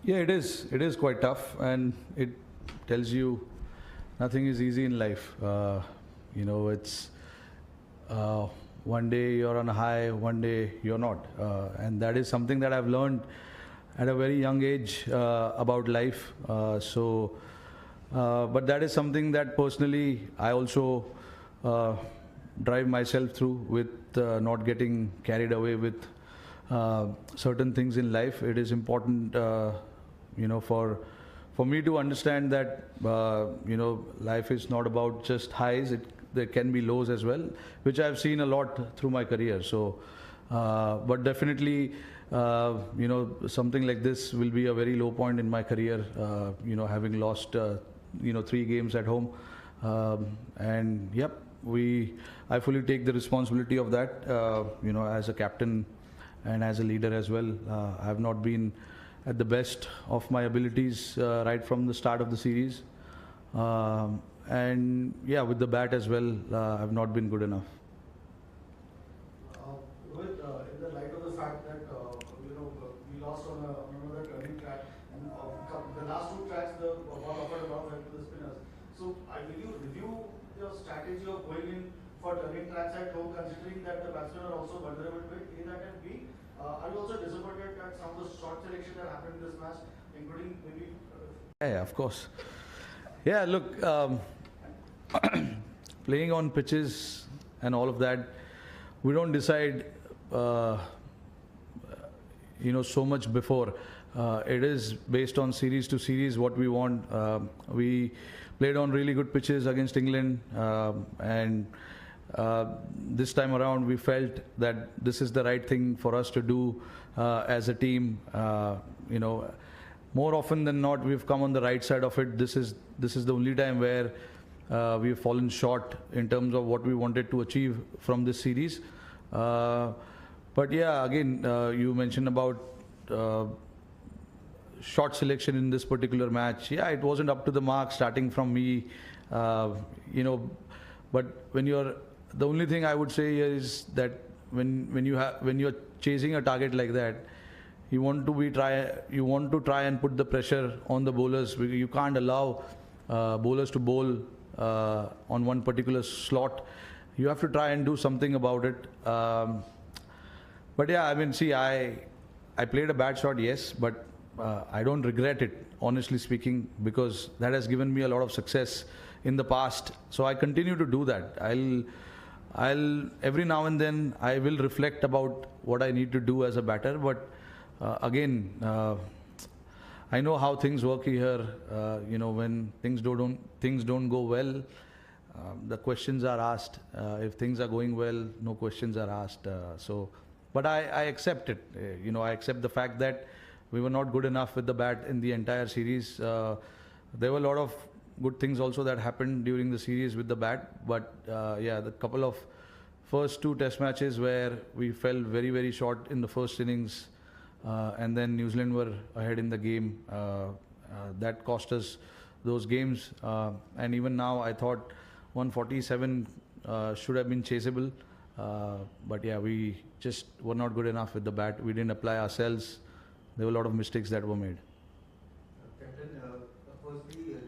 Yeah, it is. It is quite tough, and it tells you nothing is easy in life. It's uh, one day you're on a high, one day you're not, and that is something that I've learned at a very young age about life. But that is something that personally I also uh, drive myself through with not getting carried away with certain things in life. It is important, for me to understand that life is not about just highs. There can be lows as well, which I've seen a lot through my career. But definitely, something like this will be a very low point in my career. Having lost, 3 games at home, and yep, I fully take the responsibility of that. As a captain and as a leader as well, I have not been at the best of my abilities right from the start of the series. And yeah, with the bat as well, I've not been good enough. In the light of the fact that we lost on another turning track, and the last two tracks the ball offered a lot of help to the spinners. So, will you review your strategy of going in for turning tracks at home, considering that the batsmen are also vulnerable to it? A that, and B, are you also disappointed at some of the short selection that happened in this match, including maybe? Yeah, of course. Yeah, look, playing on pitches and all of that, we don't decide, uh, so much before. It is based on series to series what we want. We played on really good pitches against England, and this time around we felt that this is the right thing for us to do as a team. More often than not, we've come on the right side of it. This is the only time where we've fallen short in terms of what we wanted to achieve from this series. But yeah, again, you mentioned about uh, shot selection in this particular match. Yeah, it wasn't up to the mark starting from me, uh, you know. But the only thing I would say here is that when you're chasing a target like that, you want to try and put the pressure on the bowlers. You can't allow bowlers to bowl on one particular slot. You have to try and do something about it. But yeah, I mean, see, I played a bad shot, yes, but I don't regret it, honestly speaking, because that has given me a lot of success in the past. So I continue to do that. I'll every now and then I will reflect about what I need to do as a batter, but again, I know how things work here. When things don't go well, the questions are asked. If things are going well, no questions are asked. But I accept it. I accept the fact that we were not good enough with the bat in the entire series. There were a lot of good things also that happened during the series with the bat. But yeah, the couple of first two test matches where we fell very, very short in the first innings, and then New Zealand were ahead in the game. That cost us those games. And even now, I thought 147 should have been chaseable. But yeah, we just were not good enough with the bat. We didn't apply ourselves. There were a lot of mistakes that were made. Captain, firstly, your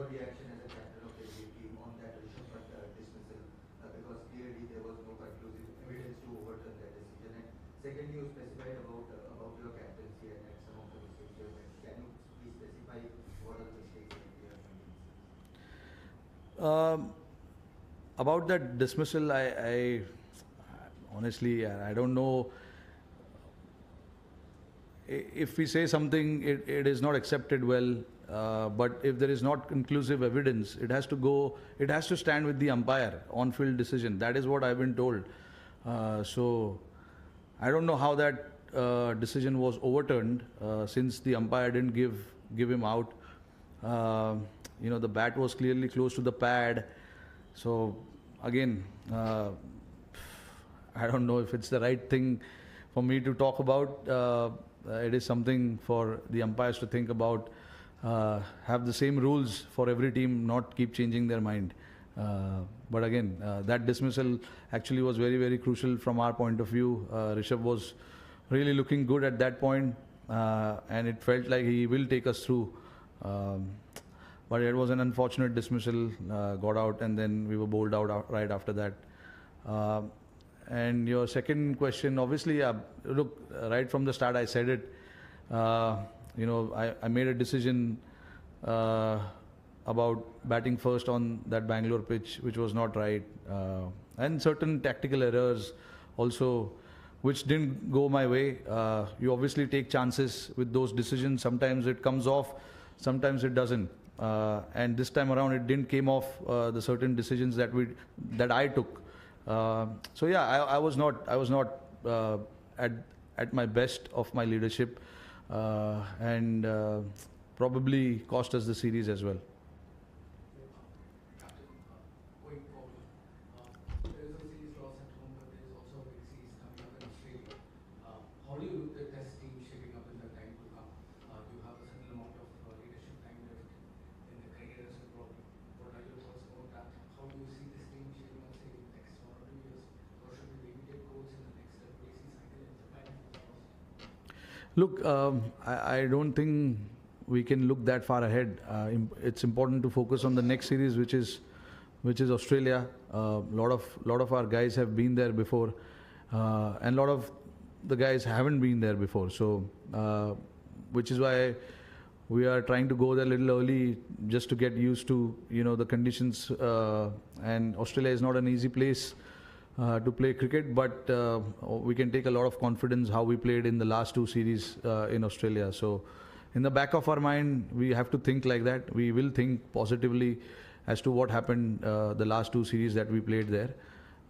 reaction as a captain of the Indian team on that Rishabh Pant dismissal, because clearly there was no conclusive evidence to overturn that decision. And secondly, you specified about your captaincy and some of the mistakes you have made. Can you please specify what are the mistakes that you have made? About that dismissal, I honestly, I don't know. If we say something, it is not accepted well. But if there is not conclusive evidence, it has to stand with the umpire on field decision. That is what I've been told. So I don't know how that decision was overturned, since the umpire didn't give him out. The bat was clearly close to the pad. So again, I don't know if it's the right thing for me to talk about. It is something for the umpires to think about. Have the same rules for every team, not keep changing their mind. But again, that dismissal actually was very, very crucial from our point of view. Rishabh was really looking good at that point. and it felt like he will take us through. Um, but it was an unfortunate dismissal, got out, and then we were bowled out right after that. Um and your second question, obviously, look, right from the start, I said it. I made a decision about batting first on that Bangalore pitch, which was not right, and certain tactical errors also, which didn't go my way. You obviously take chances with those decisions. Sometimes it comes off, sometimes it doesn't. And this time around, it didn't came off the certain decisions that I took. So yeah, I was not at my best of my leadership, and probably cost us the series as well. Captain, going forward, there is a series loss at home, but there is also a big series coming up in Australia. How do you look at the test team shaping up in the time to come? You have a certain amount of leadership time left in the career as a problem. What are your thoughts about that? How do you see this team shaping up, say, in the next 1 or 2 years? Or should we maybe take goals in the next WAC cycle in Japan? Look, I don't think we can look that far ahead. It's important to focus on the next series, which is Australia. Lot of our guys have been there before, and a lot of the guys haven't been there before. So, which is why we are trying to go there a little early, just to get used to the conditions. And Australia is not an easy place to play cricket, but we can take a lot of confidence how we played in the last two series in Australia. So in the back of our mind, we have to think like that. We will think positively as to what happened the last two series that we played there.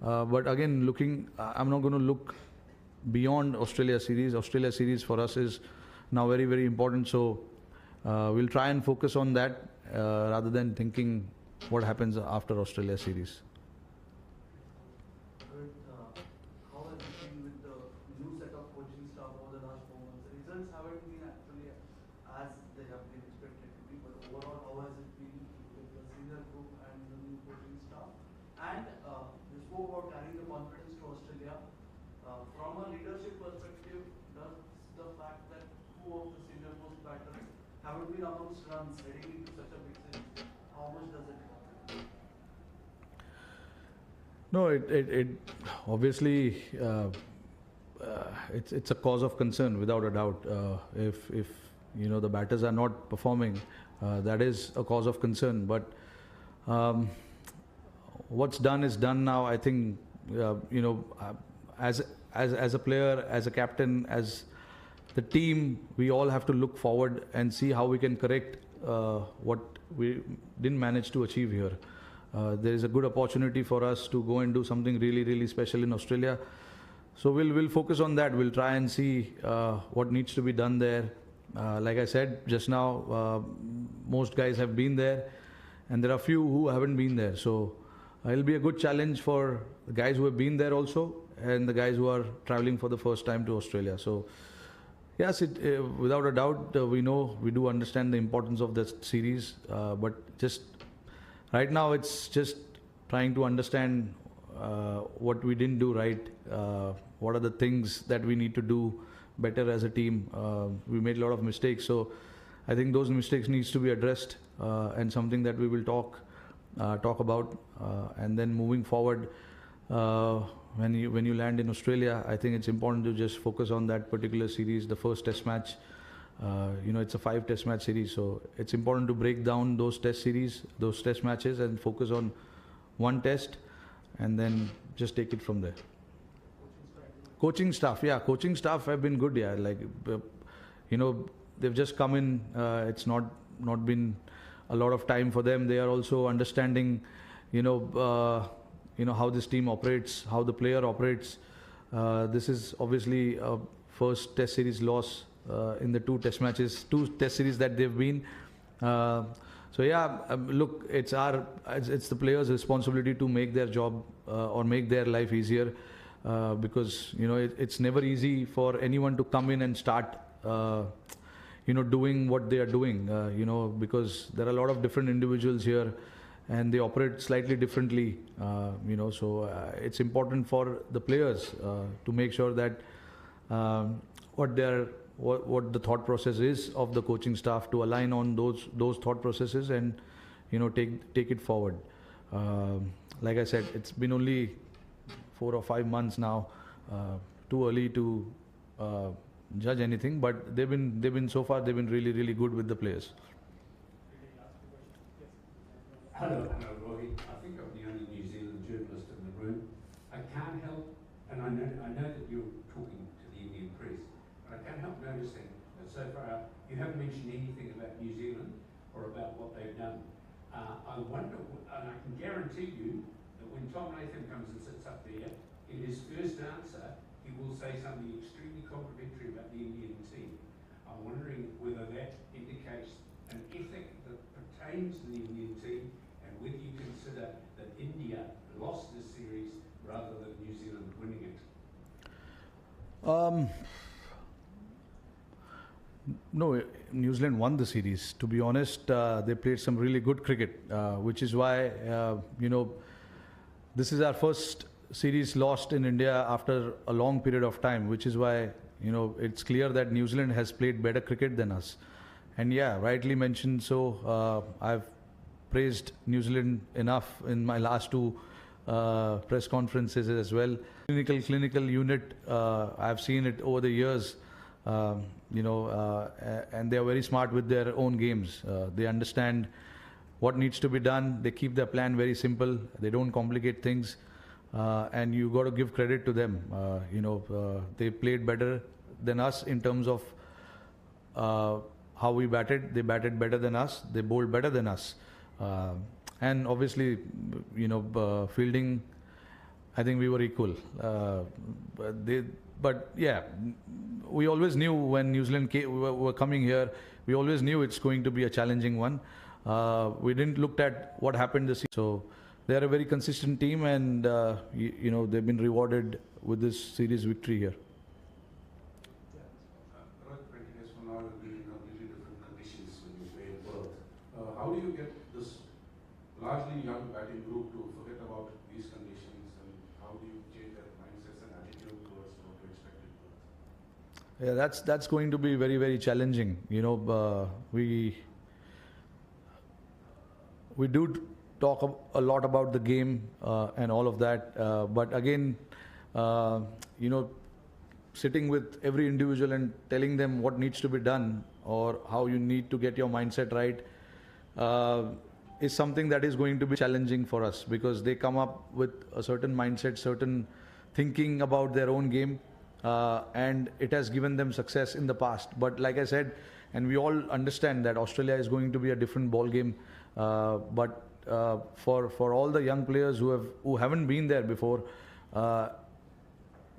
But again, I'm not going to look beyond Australia series. Australia series for us is now very, very important. So we'll try and focus on that rather than thinking what happens after Australia series. How has it been with the new set of coaching staff over the last 4 months? The results haven't been actually as they have been expected to be, but overall, how has it been with the senior group and the new coaching staff? And you spoke about carrying the confidence to Australia. From a leadership perspective, does the fact that two of the senior most batters haven't been amongst runs heading into such a big series, how much does it help? No, it obviously it's a cause of concern without a doubt. If the batters are not performing, that is a cause of concern. But what's done is done now. I think as a player, as a captain, as the team, we all have to look forward and see how we can correct what we didn't manage to achieve here. There is a good opportunity for us to go and do something really, really special in Australia. So we'll focus on that. We'll try and see what needs to be done there. Like I said just now, most guys have been there, and there are few who haven't been there. So it'll be a good challenge for the guys who have been there also, and the guys who are traveling for the first time to Australia. So yes, without a doubt, we do understand the importance of this series, but just right now, it's just trying to understand what we didn't do right, what are the things that we need to do better as a team. We made a lot of mistakes, so I think those mistakes needs to be addressed, and something that we will talk about, and then moving forward, when you land in Australia, I think it's important to just focus on that particular series, the first test match. It's a 5 test match series, so it's important to break down those test matches, and focus on one test, and then just take it from there. Coaching staff have been good. Yeah, they've just come in. It's not been a lot of time for them. They are also understanding, how this team operates, how the player operates. This is obviously a first test series loss in the two test series that they've been. So yeah, look, it's the players' responsibility to make their job or make their life easier, because it's never easy for anyone to come in and start doing what they are doing, because there are a lot of different individuals here, and they operate slightly differently, so it's important for the players to make sure that what they're what the thought process is of the coaching staff, to align on those thought processes, and take it forward. Like I said, it's been only 4 or 5 months now. Too early to judge anything, but they've been so far they've been really good with the players. Hello, Rohit. I think I'm the only New Zealand journalist in the room. I can't help, and I know that you're talking to the Indian press, but I can't help noticing that so far you haven't mentioned anything about New Zealand or about what they've done. I wonder, and I can guarantee you that when Tom Latham comes and sits up there, in his first answer, he will say something extremely contradictory about the Indian team. I'm wondering whether that indicates an ethic that pertains to the Indian team, and whether you consider that India lost this series rather than New Zealand winning it. No, New Zealand won the series. To be honest, they played some really good cricket, which is why, this is our first series lost in India after a long period of time, which is why, it's clear that New Zealand has played better cricket than us. And yeah, rightly mentioned, so I've praised New Zealand enough in my last 2 press conferences as well. Clinical unit, I've seen it over the years. And they are very smart with their own games. They understand what needs to be done. They keep their plan very simple. They don't complicate things, and you got to give credit to them. They played better than us in terms of how we batted. They batted better than us. They bowled better than us, and obviously, fielding, I think we were equal. But yeah, we always knew when New Zealand were coming here, we always knew it's going to be a challenging one. We didn't look at what happened this season. So they're a very consistent team, and they've been rewarded with this series victory here. Rohit, 20 days from now, will be in completely different conditions when you play in Perth. How do you get this largely young batting group to forget about these conditions, and how do you change their mindsets and attitude towards what to expect in Perth? Yeah, that's going to be very challenging. We do talk a lot about the game and all of that, but again, sitting with every individual and telling them what needs to be done or how you need to get your mindset right is something that is going to be challenging for us, because they come up with a certain mindset, certain thinking about their own game, and it has given them success in the past. But like I said, and we all understand that Australia is going to be a different ball game, but for all the young players who haven't been there before,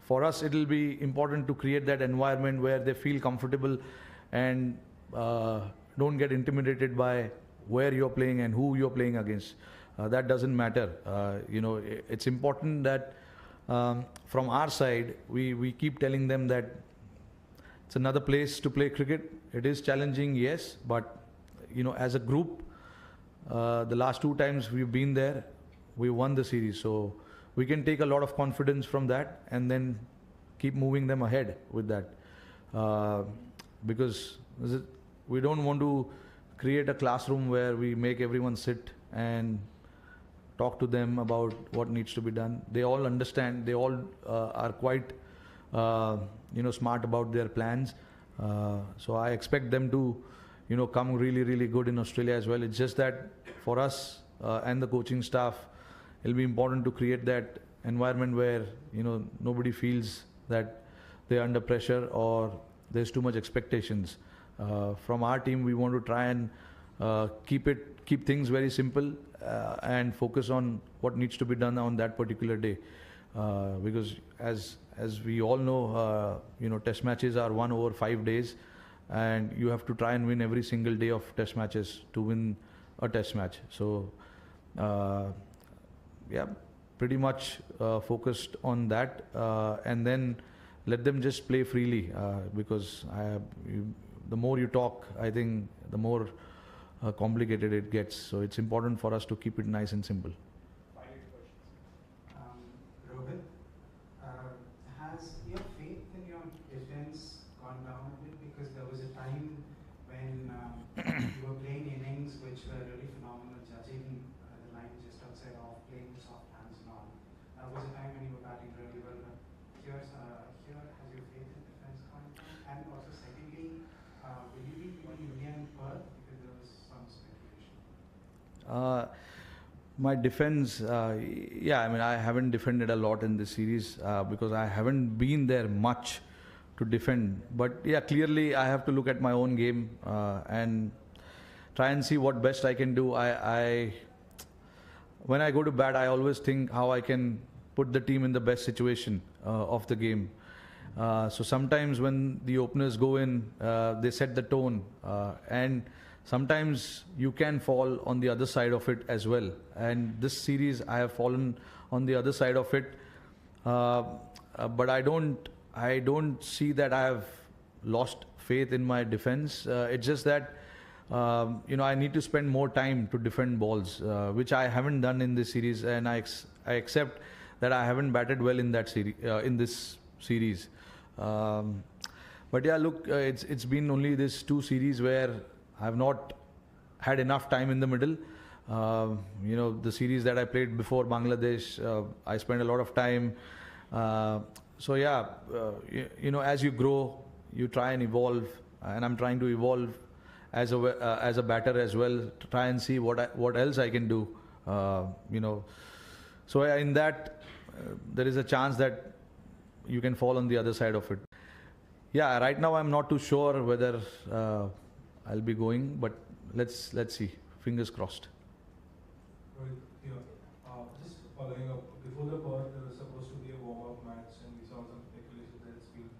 for us it will be important to create that environment where they feel comfortable and don't get intimidated by where you're playing and who you're playing against. That doesn't matter. It's important that from our side, we keep telling them that it's another place to play cricket. It is challenging, yes, but as a group, the last 2 times we've been there, we won the series. So we can take a lot of confidence from that and then keep moving them ahead with that. Because we don't want to create a classroom where we make everyone sit and talk to them about what needs to be done. They all understand. They all are quite smart about their plans. So I expect them to come really good in Australia as well. It's just that for us and the coaching staff, it'll be important to create that environment where nobody feels that they're under pressure or there's too much expectations. From our team, we want to try and keep things very simple and focus on what needs to be done on that particular day. Because as we all know, test matches are won over 5 days, and you have to try and win every single day of test matches to win a test match. So yeah, pretty much focused on that, and then let them just play freely, because the more you talk, I think the more complicated it gets. So it's important for us to keep it nice and simple. Rohit, has your faith in your defense gone down a bit? when you were playing innings which were really phenomenal, judging the line just outside off, playing with soft hands and all. That was a time when you were batting really well. Here has your faith in defense come from? And also secondly, will you be playing India in Perth? Because there was some speculation. My defense, yeah, I mean, I haven't defended a lot in this series because I haven't been there much to defend. But yeah, clearly I have to look at my own game and try and see what best I can do. When I go to bat, I always think how I can put the team in the best situation of the game. So sometimes when the openers go in, they set the tone, and sometimes you can fall on the other side of it as well. And this series, I have fallen on the other side of it, but I don't see that I have lost faith in my defense. It's just that I need to spend more time to defend balls, which I haven't done in this series, and I accept that I haven't batted well in that series, in this series. But yeah, look, it's been only this 2 series where I have not had enough time in the middle. The series that I played before Bangladesh, I spent a lot of time. So yeah, as you grow, you try and evolve, and I'm trying to evolve as a batter as well, to try and see what else I can do. So in that, there is a chance that you can fall on the other side of it. Yeah, right now I'm not too sure whether I'll be going, but let's see. Fingers crossed. Rohit, here. Just following up, before the Perth, there was supposed to be a warm-up match, and we saw some speculation that it's been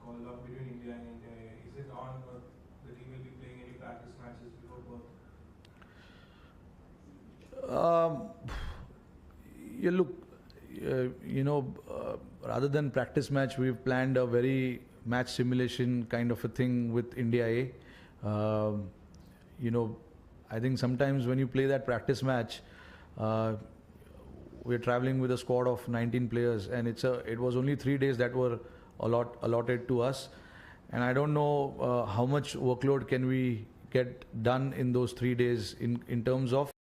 called up between India and India. Is it on, or the team will be playing any practice matches before Perth? Yeah, look, rather than practice match, we've planned a very match simulation kind of a thing with India A. I think sometimes when you play that practice match, we're traveling with a squad of 19 players, and it was only 3 days that were allotted to us, and I don't know how much workload can we get done in those 3 days in terms of